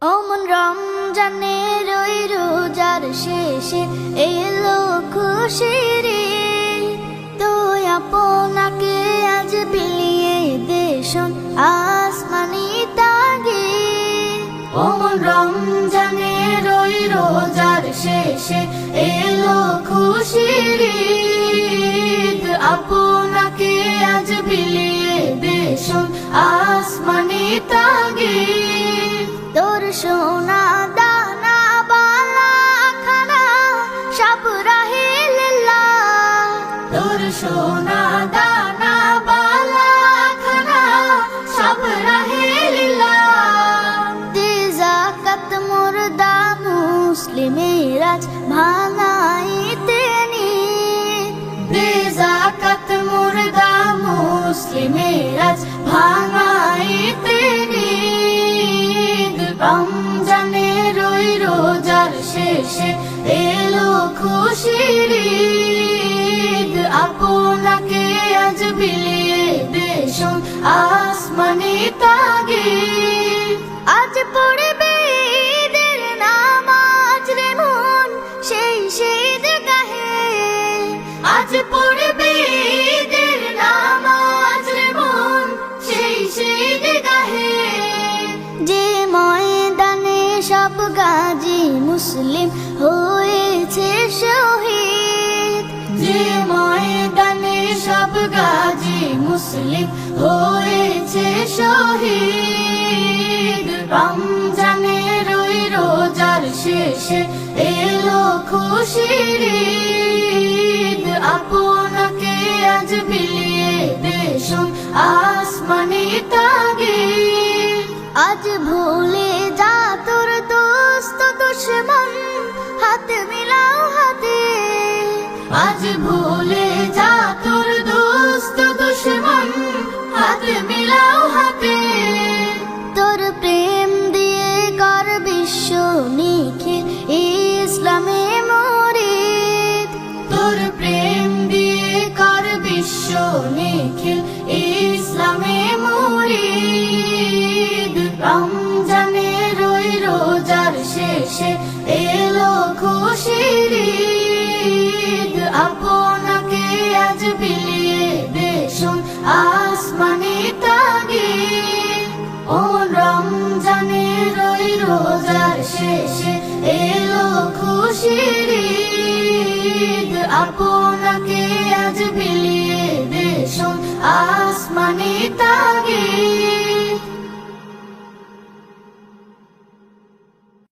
অমন রমজানের ওই রোজার শেষে এলো খুশির ঈদ। তুই আপনাকে আজ বিলিয়ে দেশন আসমানি তাগিদ। অমন রমজানের ওই রোজার শেষে এলো খুশির ঈদ। আপনাকে আজ বিলিয়ে দেশন আসমানি তাগিদ। তোর সোনা দানা বালা খানা সব রাহিল্লা। তোর সোনা দানা বালা খানা সব রাহিল্লা। দে যাকাত মুর্দা মুসলিমের আজ ভাঙাইতে নিদ। দে যাকাত মুর্দা মুসলিমের আজ ভাঙাইতে নিদ। রমজানের ওই রোজার শেষে এলো খুশির ঈদ। আপনাকে আজ বিলিয়ে দেশন আসমানি তাগিদ। আজ পড়বে ঈদের নামাজ রে মন সেই ঈদগাহে। আজ পড়বে ঈদের নামাজ রে মন সেই ঈদগাহে। যে ময়দানে সব গাজী মুসলিম হয়েছে শহীদ। যে ময়দানে সব গাজী মুসলিম হয়েছে শহীদ। রমজানের ওই রোজার শেষে এলো খুশির ঈদ। আপনাকে আজ বিলিয়ে দেশন আসমানি তাগিদ। আজ ভুলে যা তোর দোস্ত দুশমন হাত মিলাও হাতে। আজ ভুলে যা তোর দোস্ত দুশমন হাত মিলাও হাতে। তোর প্রেম দিয়ে কর বিশ্ব নিখিল ইসলামে মুরিদ। তোর প্রেম দিয়ে কর বিশ্ব নিখিল ইসলামে মুরিদ। রমজানের ওই রোজার শেষে এলো খুশির ঈদ। আপনাকে আজ বিলিয়ে দেশন আসমানি তাগিদ। ও রমজানের ওই রোজার শেষে এলো খুশির ঈদ। আপনাকে আজ বিলিয়ে দেশন আসমানি তাগিদ।